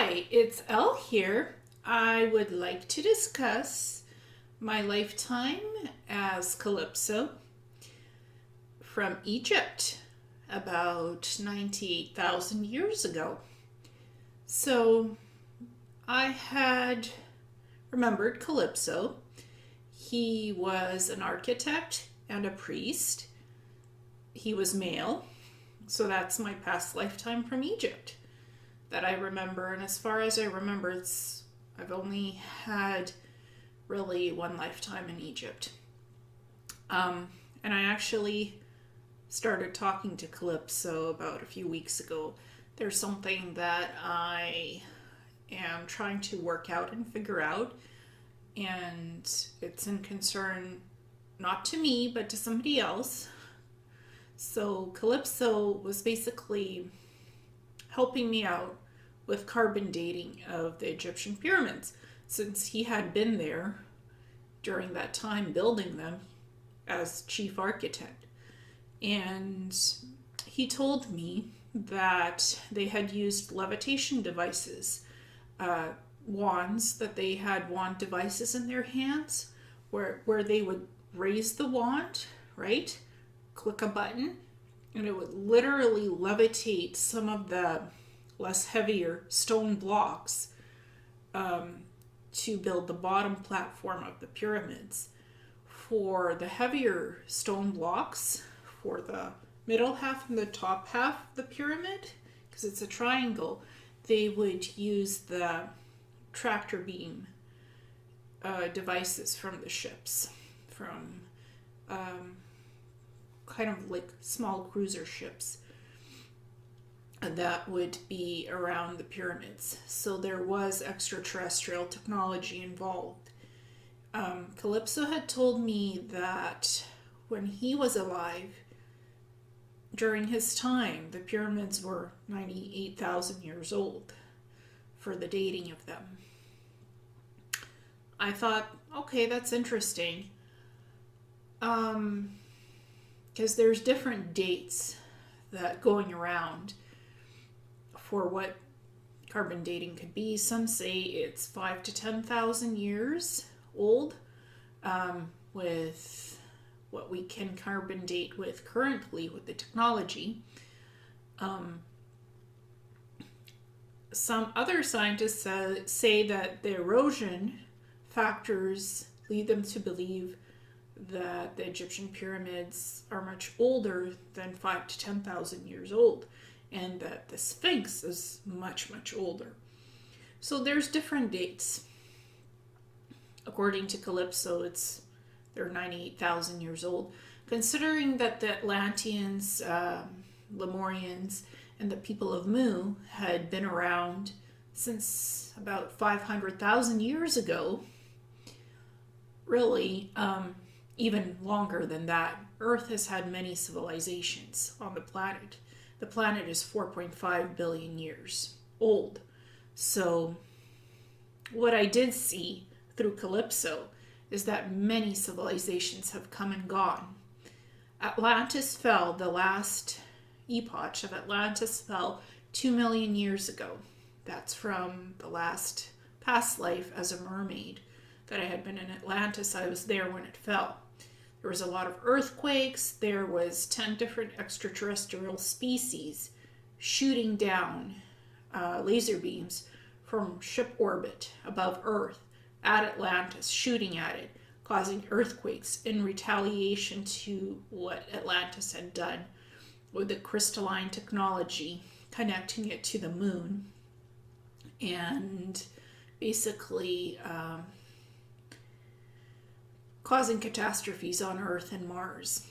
Hi, it's Elle here. I would like to discuss my lifetime as Calypso from Egypt about 98,000 years ago. So I had remembered Calypso. He was an architect and a priest. He was male, so that's my past lifetime from Egypt that I remember. And as far as I remember, I've only had really one lifetime in Egypt. And I actually started talking to Calypso about a few weeks ago. There's something that I am trying to work out and figure out, and it's in concern not to me but to somebody else. So Calypso was basically helping me out with carbon dating of the Egyptian pyramids, since he had been there during that time building them as chief architect. And he told me that they had used levitation devices, wands, that they had wand devices in their hands where they would raise the wand, right? Click a button, and it would literally levitate some of the less heavier stone blocks to build the bottom platform of the pyramids. For the heavier stone blocks, for the middle half and the top half of the pyramid, because it's a triangle, they would use the tractor beam devices from the ships, from kind of like small cruiser ships that would be around the pyramids. So there was extraterrestrial technology involved. Calypso had told me that when he was alive, during his time, the pyramids were 98,000 years old for the dating of them. I thought, okay, that's interesting. Because there's different dates that going around for what carbon dating could be. Some say it's 5 to 10,000 years old, with what we can carbon date with currently with the technology. Some other scientists say that the erosion factors lead them to believe that the Egyptian pyramids are much older than 5 to 10,000 years old, and that the Sphinx is much, much older. So there's different dates. According to Calypso, they're 98,000 years old. Considering that the Atlanteans, Lemurians, and the people of Mu had been around since about 500,000 years ago, really, even longer than that. Earth has had many civilizations on the planet. The planet is 4.5 billion years old. So what I did see through Calypso is that many civilizations have come and gone. Atlantis fell, the last epoch of Atlantis fell 2 million years ago. That's from the last past life as a mermaid that I had been in Atlantis. I was there when it fell. There was a lot of earthquakes. There was 10 different extraterrestrial species shooting down laser beams from ship orbit above Earth at Atlantis, shooting at it, causing earthquakes in retaliation to what Atlantis had done with the crystalline technology, connecting it to the moon, and basically causing catastrophes on Earth and Mars.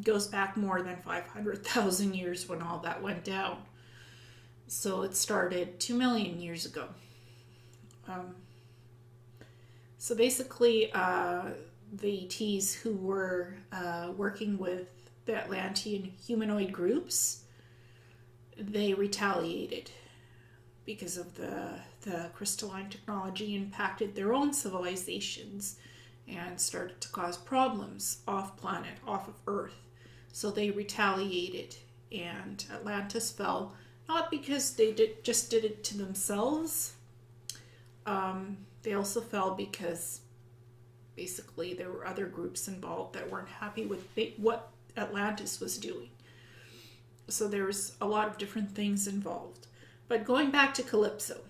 Goes back more than 500,000 years when all that went down. So it started 2 million years ago. So basically, the ETs who were working with the Atlantean humanoid groups, they retaliated because of the crystalline technology impacted their own civilizations and started to cause problems off planet, off of Earth. So they retaliated, and Atlantis fell not because just did it to themselves. They also fell because basically there were other groups involved that weren't happy with what Atlantis was doing. So there was a lot of different things involved. But going back to Calypso,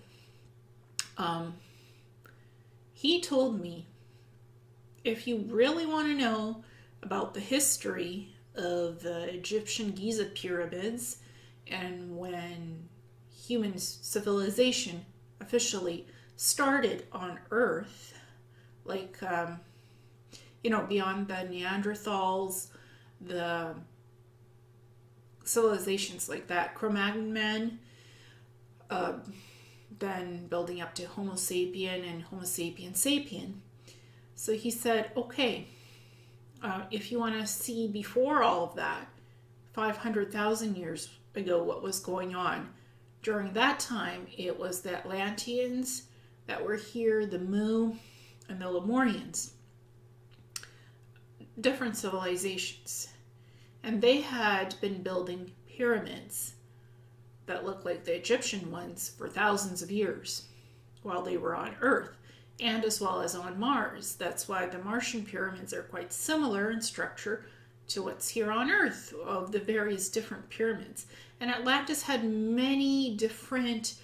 he told me, if you really want to know about the history of the Egyptian Giza pyramids and when human civilization officially started on Earth, like, beyond the Neanderthals, the civilizations like that, Cro-Magnon men, then building up to Homo sapien and Homo sapien sapien. So he said, okay, if you want to see before all of that, 500,000 years ago, what was going on. During that time, it was the Atlanteans that were here, the Mu, and the Lemurians. Different civilizations. And they had been building pyramids that looked like the Egyptian ones for thousands of years while they were on Earth, and as well as on Mars. That's why the Martian pyramids are quite similar in structure to what's here on Earth, of the various different pyramids. And Atlantis had many different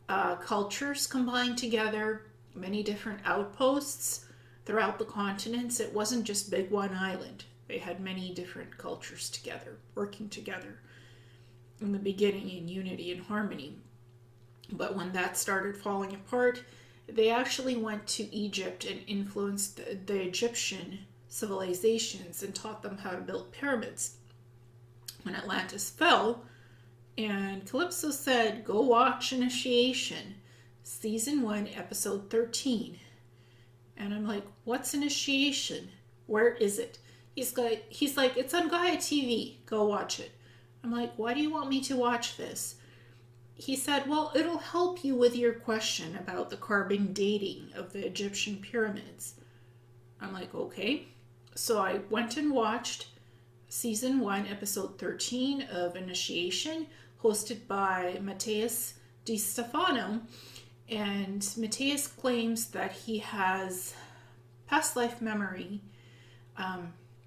cultures combined together, many different outposts throughout the continents. It wasn't just big one island. They had many different cultures together, working together in the beginning in unity and harmony. But when that started falling apart, they actually went to Egypt and influenced the Egyptian civilizations and taught them how to build pyramids. When Atlantis fell, and Calypso said, go watch Initiation, Season 1, Episode 13. And I'm like, what's Initiation? Where is it? He's like, it's on Gaia TV. Go watch it. I'm like, why do you want me to watch this? He said, well, it'll help you with your question about the carbon dating of the Egyptian pyramids. I'm like, okay. So I went and watched Season 1, Episode 13 of Initiation, hosted by Matthias Di Stefano. And Matthias claims that he has past life memory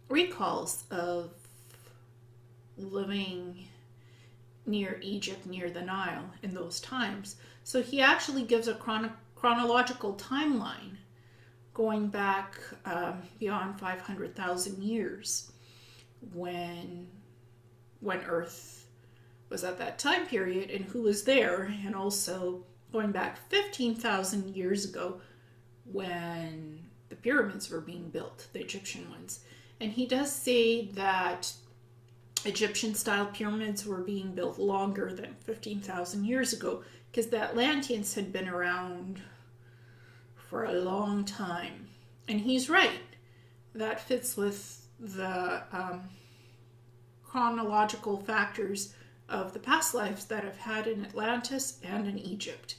recalls of living near Egypt, near the Nile in those times. So he actually gives a chronological timeline going back beyond 500,000 years when Earth was at that time period and who was there, and also going back 15,000 years ago when the pyramids were being built, the Egyptian ones. And he does say that Egyptian-style pyramids were being built longer than 15,000 years ago because the Atlanteans had been around for a long time. And he's right. That fits with the chronological factors of the past lives that I've had in Atlantis and in Egypt,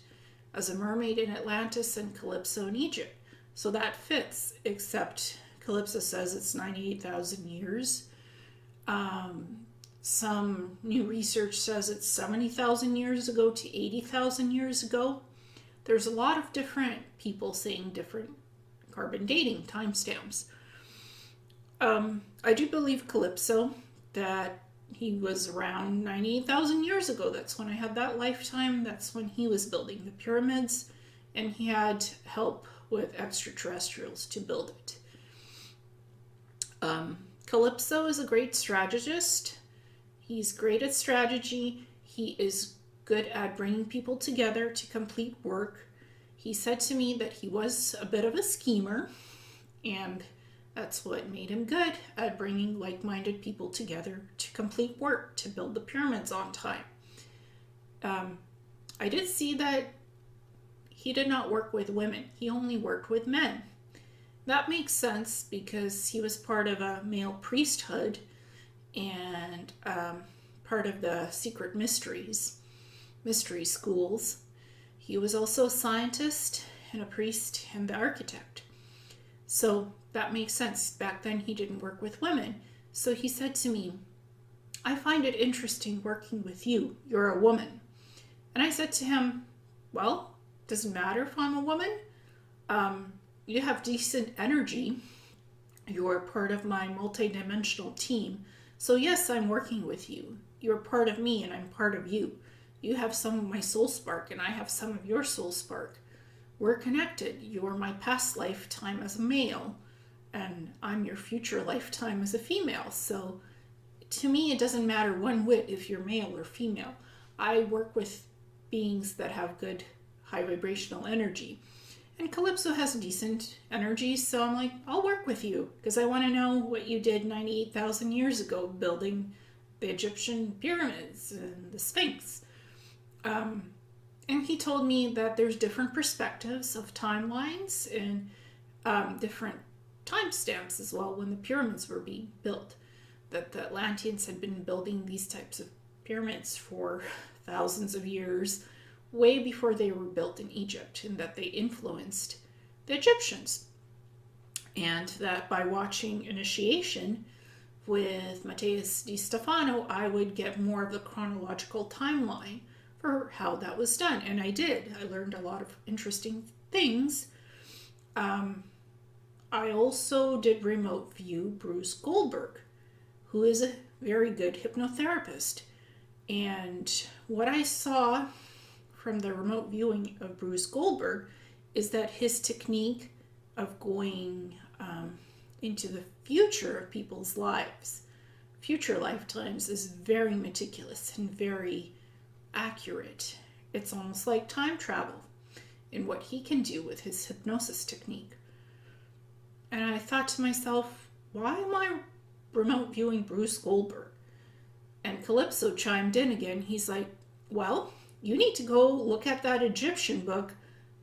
as a mermaid in Atlantis and Calypso in Egypt. So that fits, except Calypso says it's 98,000 years. Some new research says it's 70,000 years ago to 80,000 years ago. There's a lot of different people saying different carbon dating timestamps. I do believe Calypso that he was around 98,000 years ago. That's when I had that lifetime. That's when he was building the pyramids, and he had help with extraterrestrials to build it. Calypso is a great strategist. He's great at strategy. He is good at bringing people together to complete work. He said to me that he was a bit of a schemer, and that's what made him good at bringing like-minded people together to complete work, to build the pyramids on time. I did see that he did not work with women. He only worked with men. That makes sense because he was part of a male priesthood and part of the secret mystery schools. He was also a scientist and a priest and the architect. So that makes sense. Back then he didn't work with women. So he said to me, I find it interesting working with you. You're a woman. And I said to him, well, doesn't matter if I'm a woman. You have decent energy. You're part of my multidimensional team. So yes, I'm working with you. You're part of me and I'm part of you. You have some of my soul spark and I have some of your soul spark. We're connected. You're my past lifetime as a male and I'm your future lifetime as a female. So to me, it doesn't matter one whit if you're male or female. I work with beings that have good high vibrational energy. And Calypso has decent energy, so I'm like, I'll work with you because I want to know what you did 98,000 years ago building the Egyptian pyramids and the Sphinx. And he told me that there's different perspectives of timelines and different timestamps as well when the pyramids were being built. That the Atlanteans had been building these types of pyramids for thousands of years, way before they were built in Egypt, and that they influenced the Egyptians. And that by watching Initiation with Matthias Di Stefano, I would get more of the chronological timeline for how that was done. And I did. I learned a lot of interesting things. I also did remote view Bruce Goldberg, who is a very good hypnotherapist. And what I saw from the remote viewing of Bruce Goldberg is that his technique of going into the future of people's lives, future lifetimes, is very meticulous and very accurate. It's almost like time travel in what he can do with his hypnosis technique. And I thought to myself, why am I remote viewing Bruce Goldberg? And Calypso chimed in again. He's like, well, you need to go look at that Egyptian book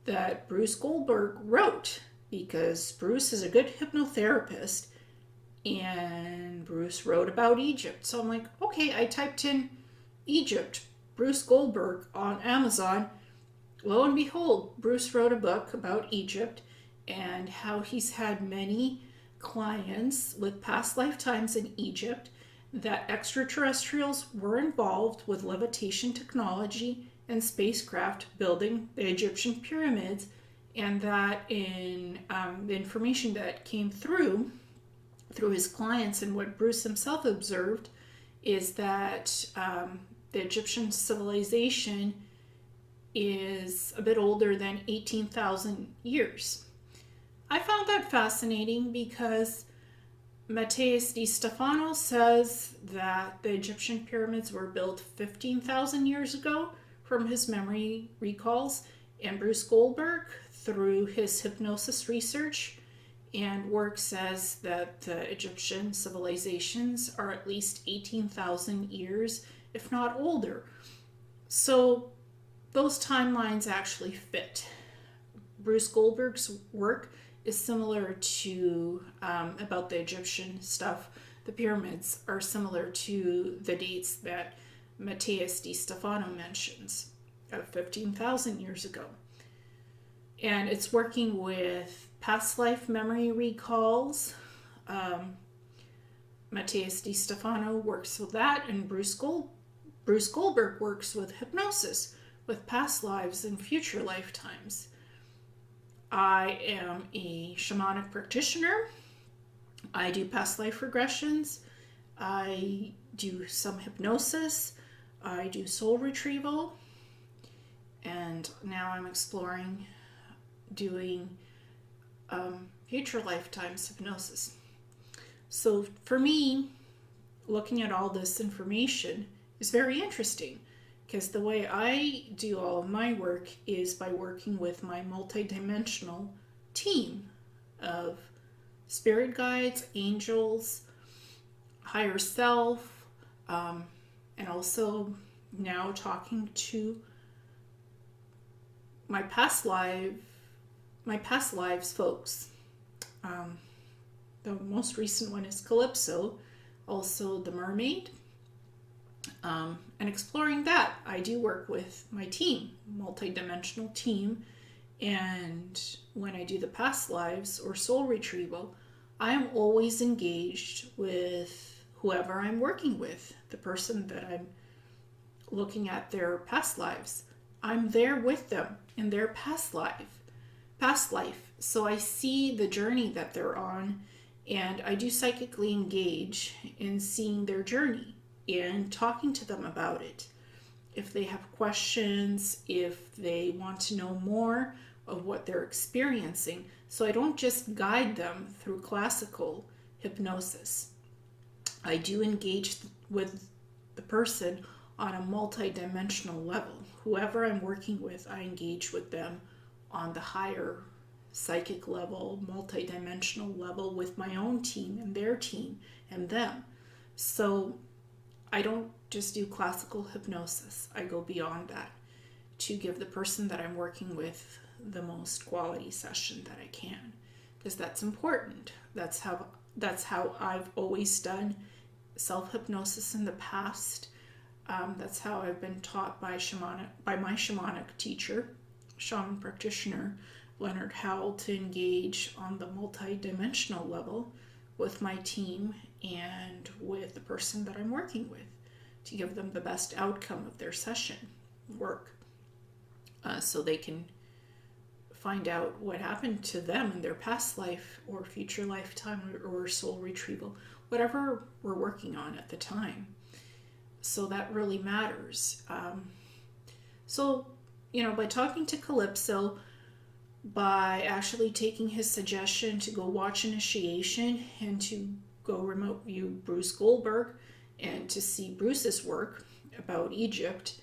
that Bruce Goldberg wrote, because Bruce is a good hypnotherapist and Bruce wrote about Egypt. So I'm like, okay, I typed in Egypt, Bruce Goldberg on Amazon. Lo and behold, Bruce wrote a book about Egypt and how he's had many clients with past lifetimes in Egypt, that extraterrestrials were involved with levitation technology and spacecraft building the Egyptian pyramids, and that in the information that came through his clients and what Bruce himself observed is that the Egyptian civilization is a bit older than 18,000 years. I found that fascinating because Matthias Di Stefano says that the Egyptian pyramids were built 15,000 years ago from his memory recalls, and Bruce Goldberg, through his hypnosis research and work, says that the Egyptian civilizations are at least 18,000 years, if not older. So those timelines actually fit. Bruce Goldberg's work is similar to, about the Egyptian stuff, the pyramids are similar to the dates that Matthias Di Stefano mentions of 15,000 years ago. And it's working with past life memory recalls. Matthias Di Stefano works with that, and Bruce Goldberg works with hypnosis, with past lives and future lifetimes. I am a shamanic practitioner. I do past life regressions. I do some hypnosis. I do soul retrieval. And now I'm exploring doing future lifetimes hypnosis. So for me, looking at all this information is very interesting, because the way I do all of my work is by working with my multidimensional team of spirit guides, angels, higher self, and also now talking to my past lives folks. The most recent one is Calypso, also the mermaid. And exploring that, I do work with my team, multidimensional team, and when I do the past lives or soul retrieval, I am always engaged with whoever I'm working with, the person that I'm looking at their past lives. I'm there with them in their past life. So I see the journey that they're on, and I do psychically engage in seeing their journey and talking to them about it. If they have questions, if they want to know more of what they're experiencing. So I don't just guide them through classical hypnosis. I do engage with the person on a multidimensional level. Whoever I'm working with, I engage with them on the higher psychic level, multidimensional level with my own team and their team and them. So I don't just do classical hypnosis. I go beyond that to give the person that I'm working with the most quality session that I can, because that's important. That's how I've always done self-hypnosis in the past. That's how I've been taught by my shamanic teacher, shaman practitioner, Leonard Howell, to engage on the multi-dimensional level with my team and with the person that I'm working with to give them the best outcome of their session work, so they can find out what happened to them in their past life or future lifetime or soul retrieval, whatever we're working on at the time. So that really matters. So, by talking to Calypso, by actually taking his suggestion to go watch Initiation and to go remote view Bruce Goldberg and to see Bruce's work about Egypt.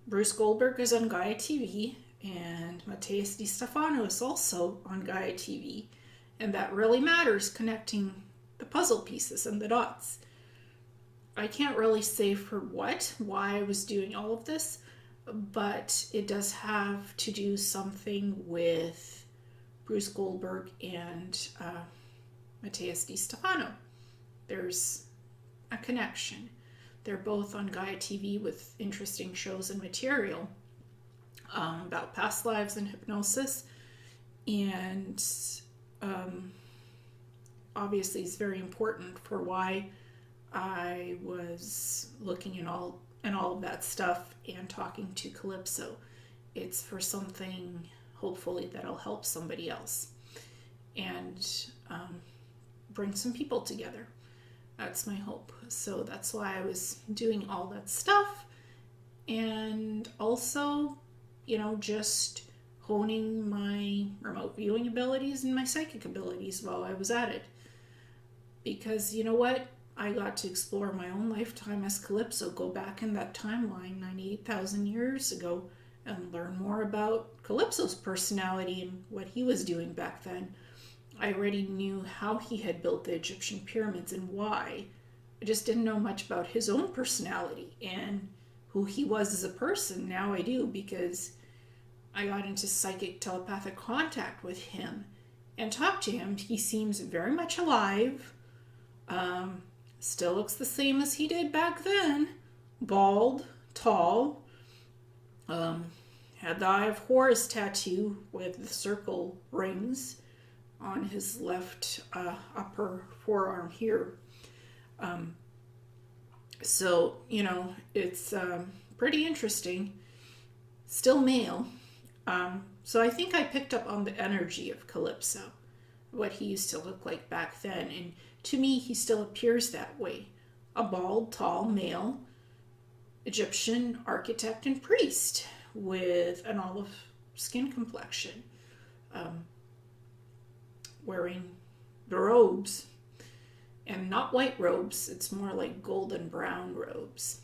Bruce Goldberg is on Gaia TV, and Matthias Di Stefano is also on Gaia TV, and that really matters, connecting the puzzle pieces and the dots. I can't really say why I was doing all of this, but it does have to do something with Bruce Goldberg and Matthias Di Stefano. There's a connection. They're both on Gaia TV with interesting shows and material about past lives and hypnosis. And obviously it's very important for why I was looking in all of that stuff and talking to Calypso. It's for something, hopefully, that'll help somebody else and bring some people together. That's my hope. So that's why I was doing all that stuff. And also, just honing my remote viewing abilities and my psychic abilities while I was at it. Because you know what? I got to explore my own lifetime as Calypso, go back in that timeline 98,000 years ago and learn more about Calypso's personality and what he was doing back then. I already knew how he had built the Egyptian pyramids and why. I just didn't know much about his own personality and who he was as a person. Now I do, because I got into psychic telepathic contact with him and talked to him. He seems very much alive. Still looks the same as he did back then. Bald, tall. Had the Eye of Horus tattoo with the circle rings on his left upper forearm here. So, it's pretty interesting. Still male. So I think I picked up on the energy of Calypso, what he used to look like back then. And to me, he still appears that way. A bald, tall male Egyptian architect and priest with an olive skin complexion. Wearing the robes, and not white robes, it's more like golden brown robes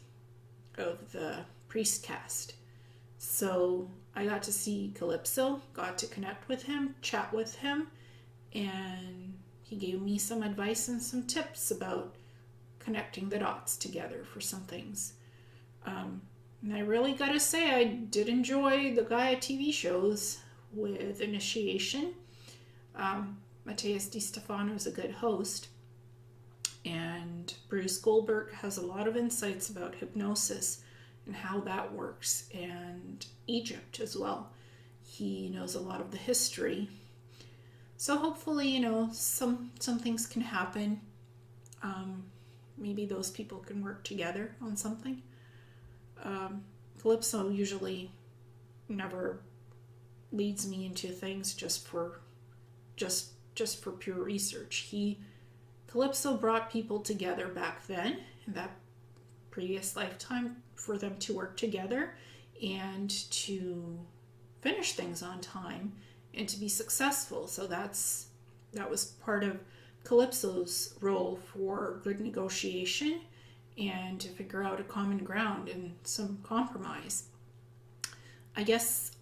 of the priest caste. So I got to see Calypso, got to connect with him, chat with him, and he gave me some advice and some tips about connecting the dots together for some things. And I really gotta say, I did enjoy the Gaia TV shows with Initiation. Matthias Di Stefano is a good host, and Bruce Goldberg has a lot of insights about hypnosis and how that works, and Egypt as well. He knows a lot of the history. So hopefully, some things can happen. Maybe those people can work together on something. Calypso usually never leads me into things just for pure research. Calypso brought people together back then in that previous lifetime for them to work together and to finish things on time and to be successful. So that was part of Calypso's role for good negotiation and to figure out a common ground and some compromise. I guess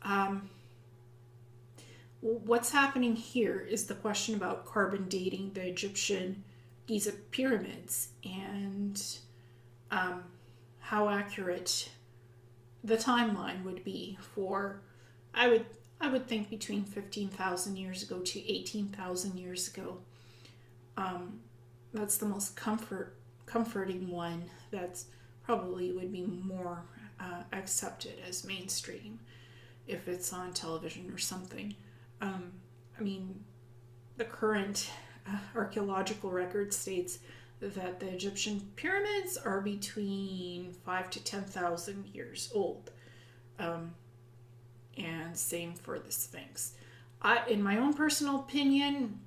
what's happening here is the question about carbon dating the Egyptian Giza pyramids and how accurate the timeline would be for, I would think, between 15,000 years ago to 18,000 years ago. That's the most comforting one. That's probably would be more accepted as mainstream if it's on television or something. I mean, the current archaeological record states that the Egyptian pyramids are between 5 to 10,000 years old. And same for the Sphinx. In my own personal opinion,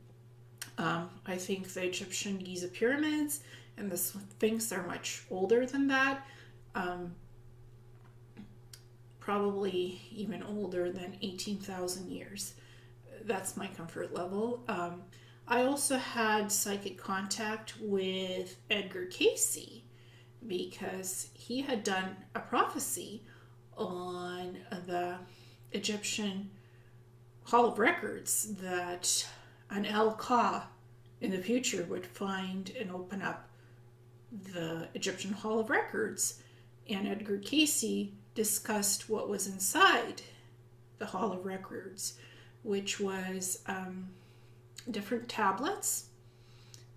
I think the Egyptian Giza pyramids and the Sphinx are much older than that. Probably even older than 18,000 years. That's my comfort level. I also had psychic contact with Edgar Cayce because he had done a prophecy on the Egyptian Hall of Records that an El-Ka in the future would find and open up the Egyptian Hall of Records. And Edgar Cayce discussed what was inside the Hall of Records, which was different tablets,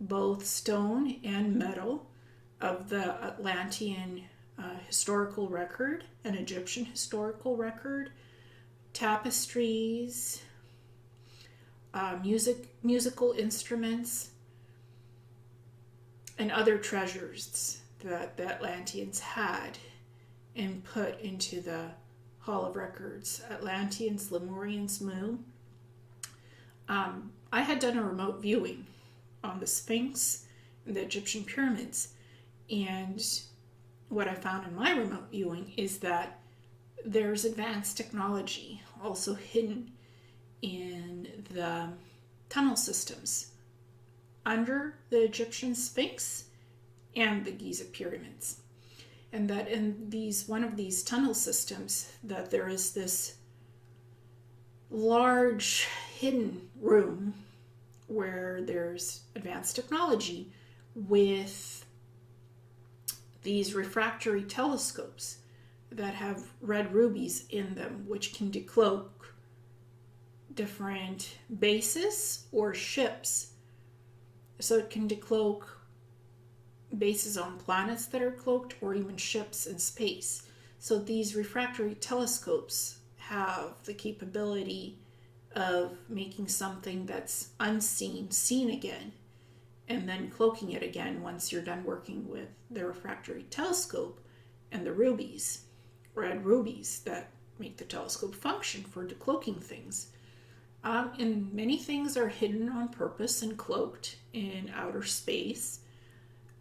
both stone and metal, of the Atlantean historical record and Egyptian historical record, tapestries, musical instruments, and other treasures that the Atlanteans had and put into the Hall of Records. Atlanteans, Lemurians, Mu. I had done a remote viewing on the Sphinx and the Egyptian pyramids, and what I found in my remote viewing is that there's advanced technology also hidden in the tunnel systems under the Egyptian Sphinx and the Giza pyramids. And that in one of these tunnel systems, that there is this large hidden room where there's advanced technology with these refractory telescopes that have red rubies in them, which can decloak different bases or ships. So it can decloak bases on planets that are cloaked or even ships in space. So these refractory telescopes have the capability of making something that's unseen seen again, and then cloaking it again once you're done working with the refractory telescope and the rubies, red rubies that make the telescope function for decloaking things. And many things are hidden on purpose and cloaked in outer space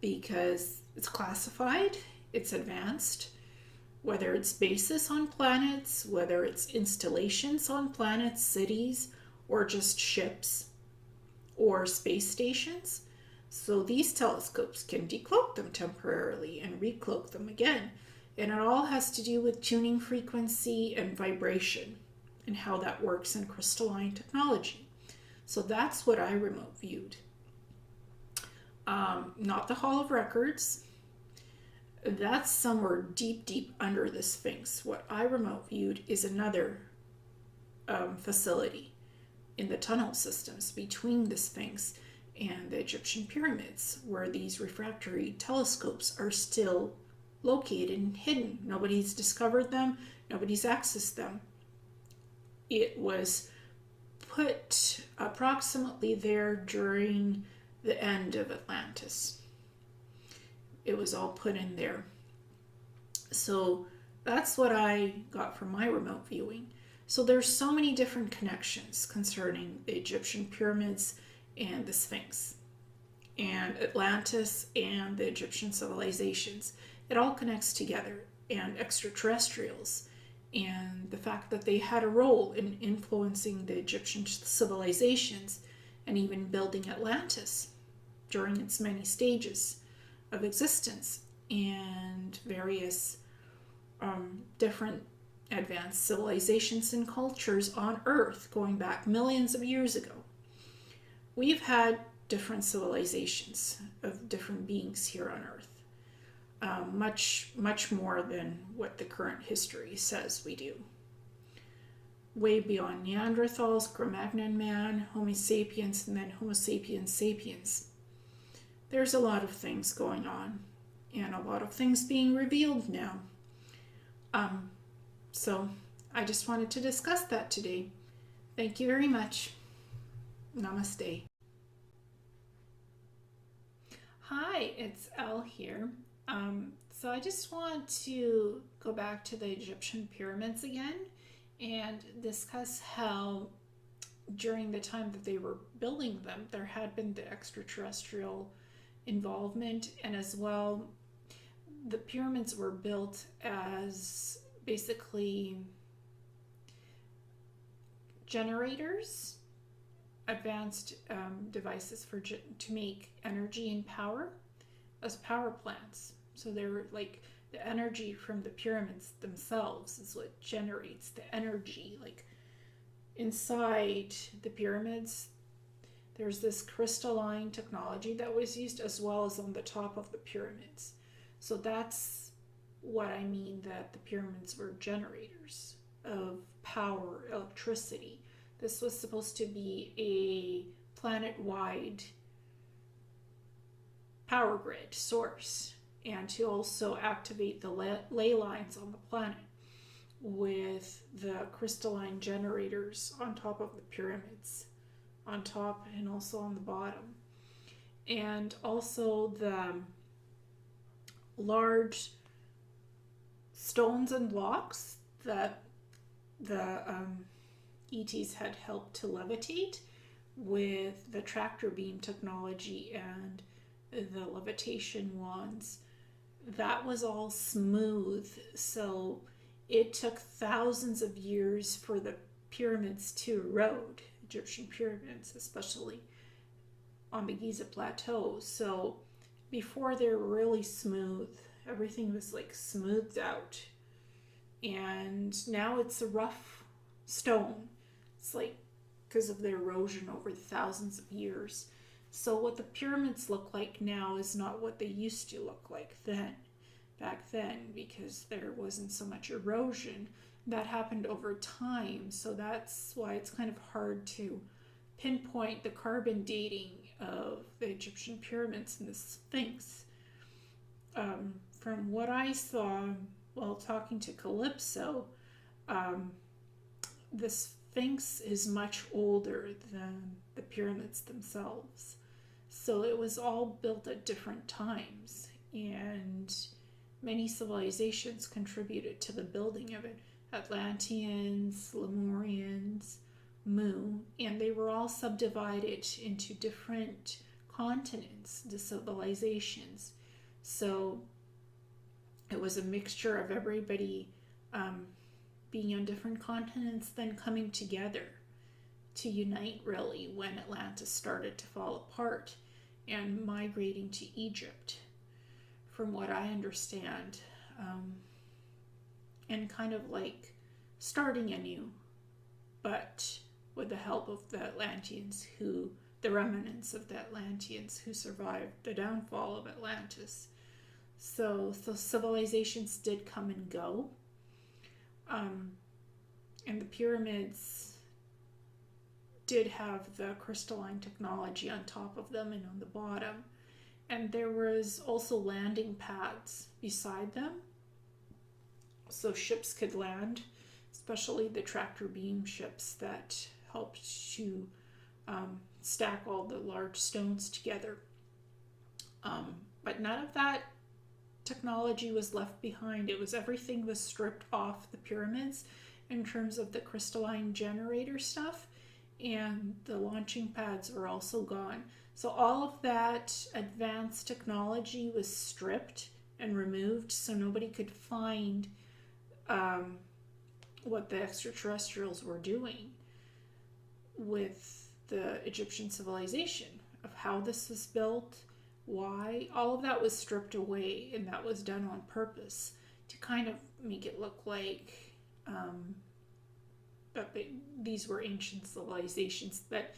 because it's classified, it's advanced, whether it's bases on planets, whether it's installations on planets, cities, or just ships or space stations. So these telescopes can decloak them temporarily and recloak them again. And it all has to do with tuning frequency and vibration and how that works in crystalline technology. So that's what I remote viewed. Not the Hall of Records. That's somewhere deep, deep under the Sphinx. What I remote viewed is another facility in the tunnel systems between the Sphinx and the Egyptian pyramids, where these refractory telescopes are still located and hidden. Nobody's discovered them, nobody's accessed them. It was put approximately there during the end of Atlantis. It was all put in there. So That's what I got from my remote viewing. So there's so many different connections concerning the Egyptian pyramids and the Sphinx and Atlantis and the Egyptian civilizations. It all connects together, and extraterrestrials, and the fact that they had a role in influencing the Egyptian civilizations and even building Atlantis during its many stages of existence, and various different advanced civilizations and cultures on Earth going back millions of years ago. We've had different civilizations of different beings here on Earth, much more than what the current history says we do. Way beyond Neanderthals, Cro-Magnon man, Homo sapiens, and then Homo sapiens sapiens. There's a lot of things going on, and a lot of things being revealed now. So I just wanted to discuss that today. Thank you very much. Namaste. Hi, it's Elle here. So I just want to go back to the Egyptian pyramids again and discuss how during the time that they were building them, there had been the extraterrestrial involvement, and as well, the pyramids were built as basically generators, advanced devices to make energy and power as power plants. So they're like the energy from the pyramids themselves is what generates the energy. Like inside the pyramids, there's this crystalline technology that was used, as well as on the top of the pyramids. So that's what I mean, that the pyramids were generators of power, electricity. This was supposed to be a planet-wide power grid source, and to also activate the ley lines on the planet with the crystalline generators on top of the pyramids, on top and also on the bottom. And also the large stones and blocks that the ETs had helped to levitate with the tractor beam technology and the levitation wands. That was all smooth, so it took thousands of years for the pyramids to erode, Egyptian pyramids especially on the Giza plateau. So before they were really smooth, everything was like smoothed out, and now it's a rough stone. It's like because of the erosion over the thousands of years. So what the pyramids look like now is not what they used to look like back then, because there wasn't so much erosion. That happened over time, so that's why it's kind of hard to pinpoint the carbon dating of the Egyptian pyramids and the Sphinx. From what I saw while talking to Calypso, the Sphinx is much older than the pyramids themselves. So it was all built at different times, and many civilizations contributed to the building of it. Atlanteans, Lemurians, Mu, and they were all subdivided into different continents, the civilizations. So it was a mixture of everybody being on different continents, then coming together to unite, really, when Atlantis started to fall apart and migrating to Egypt, from what I understand, and kind of like starting anew, but with the help of the Atlanteans, the remnants of the Atlanteans who survived the downfall of Atlantis. So civilizations did come and go, and the pyramids did have the crystalline technology on top of them and on the bottom. And there was also landing pads beside them, so ships could land, especially the tractor beam ships that helped to stack all the large stones together. But none of that technology was left behind. Everything was stripped off the pyramids in terms of the crystalline generator stuff, and the launching pads were also gone. So all of that advanced technology was stripped and removed, so nobody could find what the extraterrestrials were doing with the Egyptian civilization, of how this was built, why. All of that was stripped away, and that was done on purpose to kind of make it look like that these were ancient civilizations that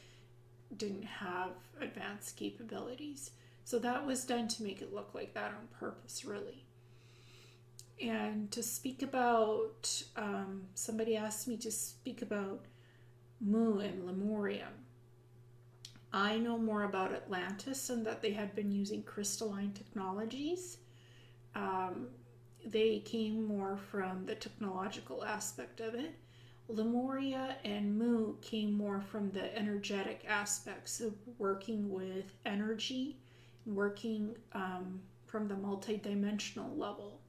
didn't have advanced capabilities. So that was done to make it look like that on purpose, really. And to speak about, somebody asked me to speak about Mu and Lemuria. I know more about Atlantis and that they had been using crystalline technologies. They came more from the technological aspect of it. Lemuria and Mu came more from the energetic aspects of working with energy, working from the multidimensional level.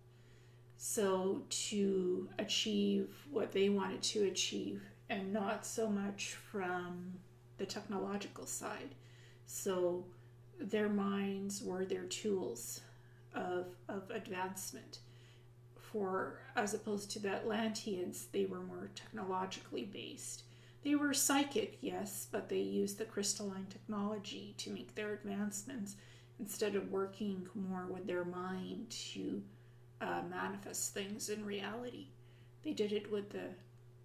So to achieve what they wanted to achieve, and not so much from the technological side. So their minds were their tools of advancement. For, as opposed to the Atlanteans, they were more technologically based. They were psychic, yes, but they used the crystalline technology to make their advancements instead of working more with their mind to manifest things in reality. They did it with the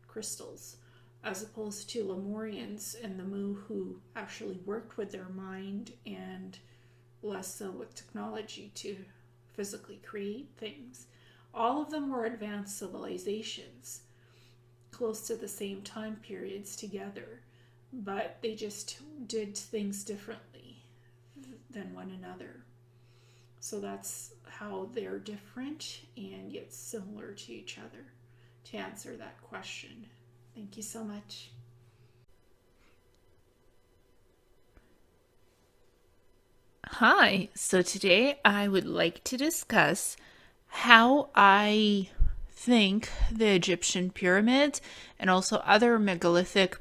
crystals, as opposed to Lemurians and the Mu, who actually worked with their mind and less so with technology to physically create things. All of them were advanced civilizations, close to the same time periods together, but they just did things differently than one another. So that's how they're different and yet similar to each other, to answer that question. Thank you so much. Hi, so today I would like to discuss how I think the Egyptian pyramids and also other megalithic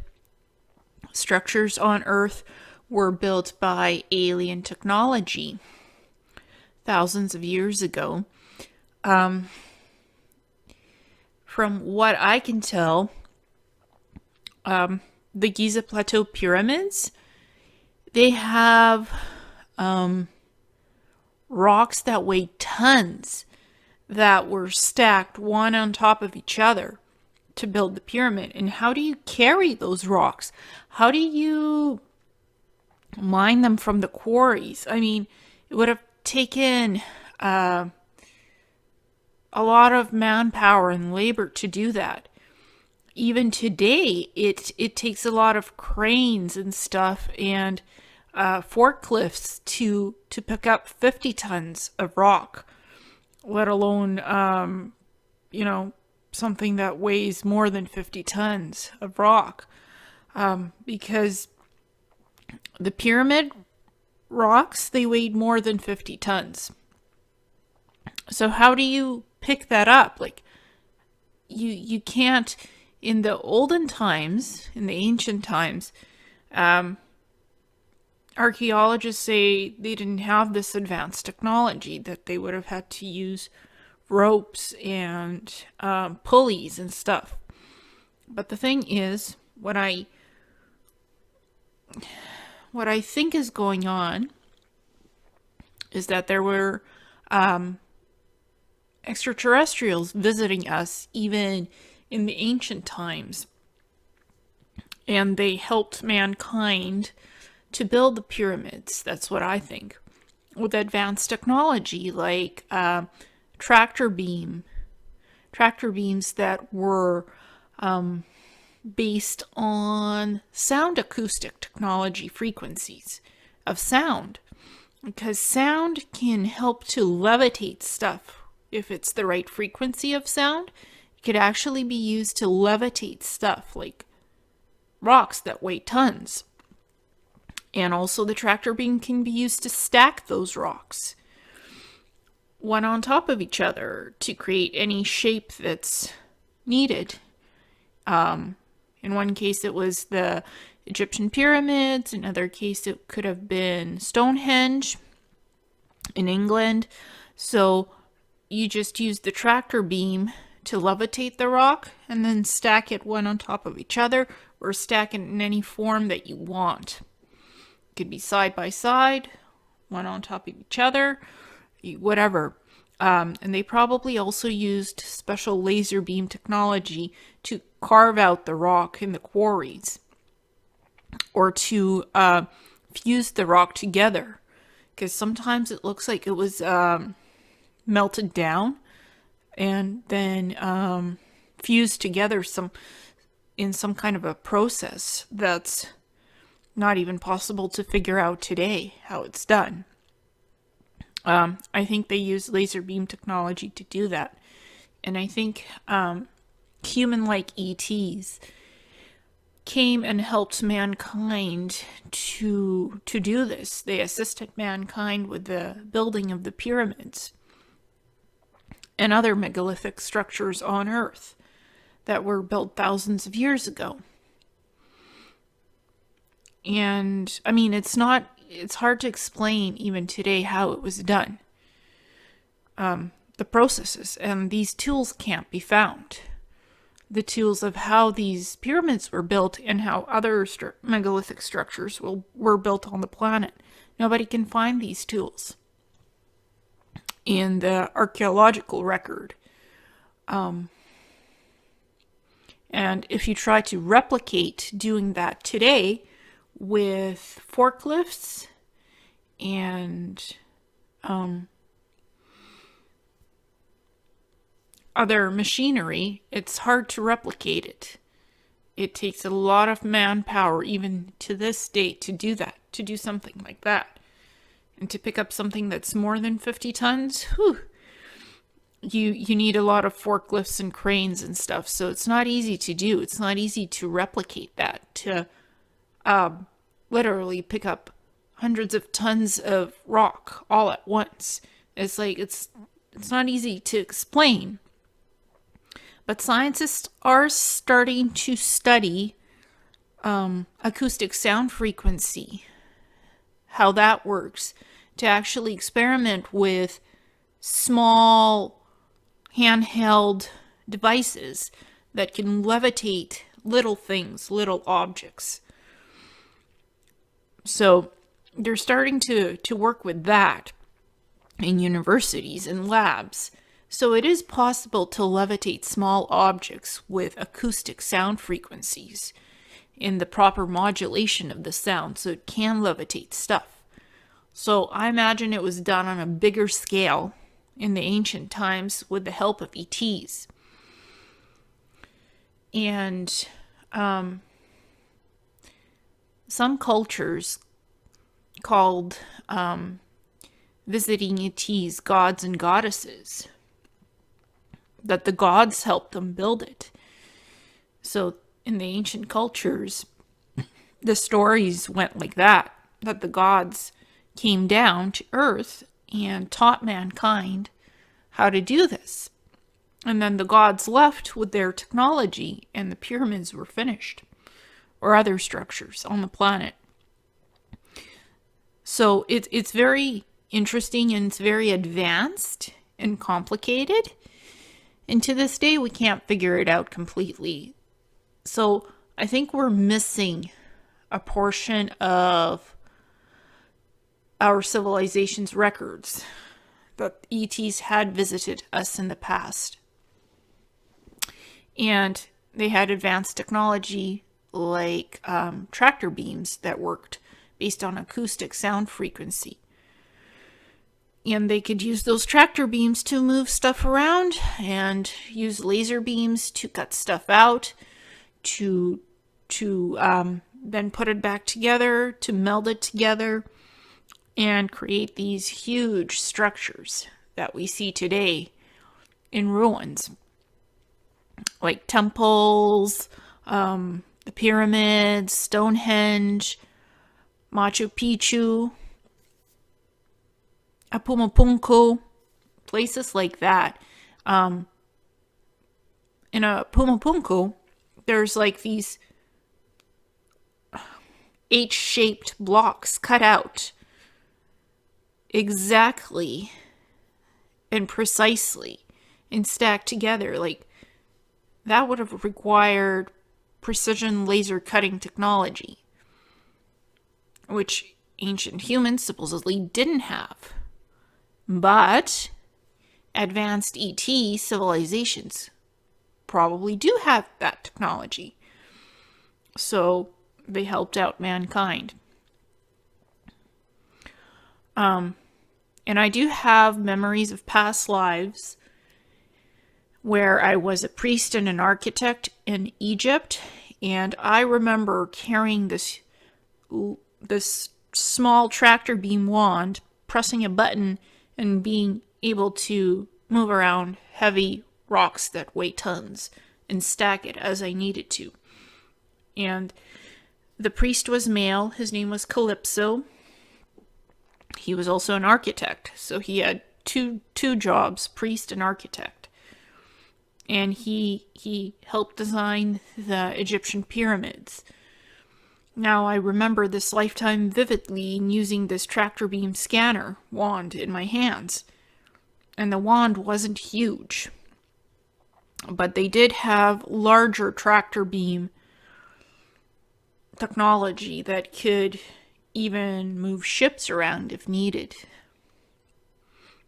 structures on Earth were built by alien technology thousands of years ago. From what I can tell, the Giza Plateau pyramids, they have rocks that weigh tons that were stacked one on top of each other to build the pyramid. And how do you carry those rocks? How do you mine them from the quarries? I mean, it would have taken a lot of manpower and labor to do that. Even today, it takes a lot of cranes and stuff and forklifts to pick up 50 tons of rock, let alone, something that weighs more than 50 tons of rock. Because the pyramid rocks, they weighed more than 50 tons. So how do you pick that up? Like, you can't, in the olden times, in the ancient times, archaeologists say they didn't have this advanced technology, that they would have had to use ropes and pulleys and stuff. But the thing is, what I think is going on is that there were extraterrestrials visiting us even in the ancient times, and they helped mankind to build the pyramids. That's what I think. With advanced technology like tractor beams that were based on sound acoustic technology, frequencies of sound, because sound can help to levitate stuff. If it's the right frequency of sound, it could actually be used to levitate stuff like rocks that weigh tons. And also the tractor beam can be used to stack those rocks. one on top of each other to create any shape that's needed. In one case, it was the Egyptian pyramids. In another case, it could have been Stonehenge in England. So you just use the tractor beam to levitate the rock and then stack it one on top of each other, or stack it in any form that you want. It could be side by side, one on top of each other, whatever. And they probably also used special laser beam technology to carve out the rock in the quarries, or to fuse the rock together. Because sometimes it looks like it was melted down and then fused together in some kind of a process that's not even possible to figure out today how it's done. I think they use laser beam technology to do that. And I think human-like ETs came and helped mankind to do this. They assisted mankind with the building of the pyramids and other megalithic structures on Earth that were built thousands of years ago. And I mean, it's hard to explain even today how it was done. The processes, and these tools can't be found. The tools of how these pyramids were built and how other megalithic structures were built on the planet. Nobody can find these tools in the archaeological record. And if you try to replicate doing that today with forklifts and other machinery, it's hard to replicate it. It takes a lot of manpower, even to this day, to do that, to do something like that. And to pick up something that's more than 50 tons, you need a lot of forklifts and cranes and stuff. So it's not easy to do. It's not easy to replicate that, to literally pick up hundreds of tons of rock all at once. It's like, it's not easy to explain. But scientists are starting to study acoustic sound frequency, how that works, to actually experiment with small handheld devices that can levitate little things, little objects. So they're starting to work with that in universities and labs. So it is possible to levitate small objects with acoustic sound frequencies in the proper modulation of the sound, so it can levitate stuff. So I imagine it was done on a bigger scale in the ancient times with the help of ETs. And some cultures called visiting ETs gods and goddesses, that the gods helped them build it. So in the ancient cultures, the stories went like that the gods came down to Earth and taught mankind how to do this. And then the gods left with their technology and the pyramids were finished, or other structures on the planet. So it's very interesting, and it's very advanced and complicated. And to this day, we can't figure it out completely. So I think we're missing a portion of our civilization's records that ETs had visited us in the past. And they had advanced technology like tractor beams that worked based on acoustic sound frequency. And they could use those tractor beams to move stuff around and use laser beams to cut stuff out, to then put it back together, to meld it together, and create these huge structures that we see today in ruins. Like temples, the pyramids, Stonehenge, Machu Picchu, Apumapunku, places like that. In a Pumapunku, there's like these H-shaped blocks cut out exactly and precisely and stacked together. Like, that would have required precision laser cutting technology, which ancient humans supposedly didn't have. But advanced ET civilizations probably do have that technology. So they helped out mankind. And I do have memories of past lives where I was a priest and an architect in Egypt, and I remember carrying this small tractor beam wand, pressing a button, and being able to move around heavy rocks that weigh tons and stack it as I needed to. And the priest was male. His name was Calypso. He was also an architect, so he had two jobs, priest and architect. And he helped design the Egyptian pyramids. Now, I remember this lifetime vividly in using this tractor beam scanner wand in my hands. And the wand wasn't huge, but they did have larger tractor beam technology that could even move ships around if needed.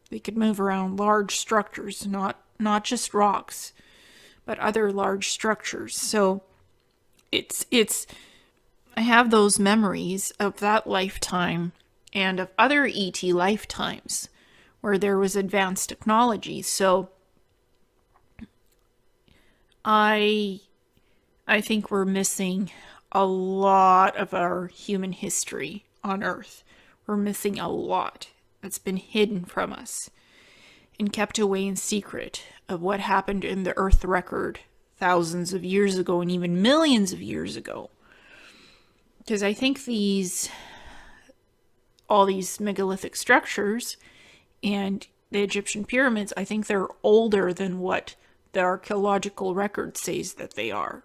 They could move around large structures, not just rocks, but other large structures. So it's I have those memories of that lifetime and of other ET lifetimes where there was advanced technology. So I think we're missing a lot of our human history on Earth. We're missing a lot that's been hidden from us and kept away in secret of what happened in the Earth record thousands of years ago and even millions of years ago. Because I think all these megalithic structures and the Egyptian pyramids, I think they're older than what the archaeological record says that they are.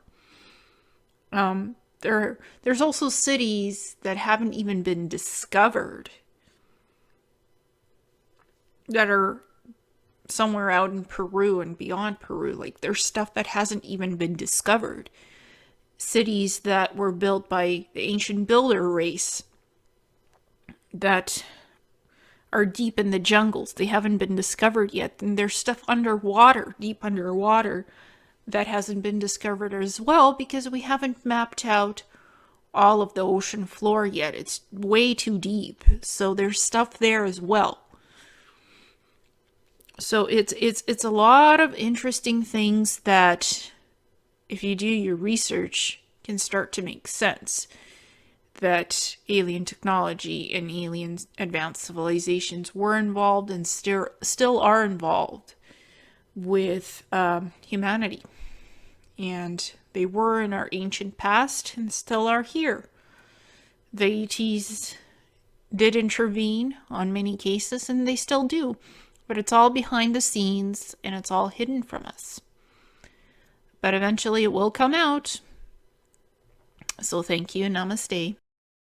There's also cities that haven't even been discovered that are somewhere out in Peru and beyond Peru. Like, there's stuff that hasn't even been discovered. Cities that were built by the ancient builder race that are deep in the jungles. They haven't been discovered yet. And there's stuff underwater, deep underwater, that hasn't been discovered as well because we haven't mapped out all of the ocean floor yet. It's way too deep. So there's stuff there as well. So it's a lot of interesting things that, if you do your research, can start to make sense. That alien technology and alien advanced civilizations were involved and still are involved with humanity. And they were in our ancient past and still are here. The ETs did intervene on many cases, and they still do. But it's all behind the scenes, and it's all hidden from us. But eventually it will come out. So thank you, namaste.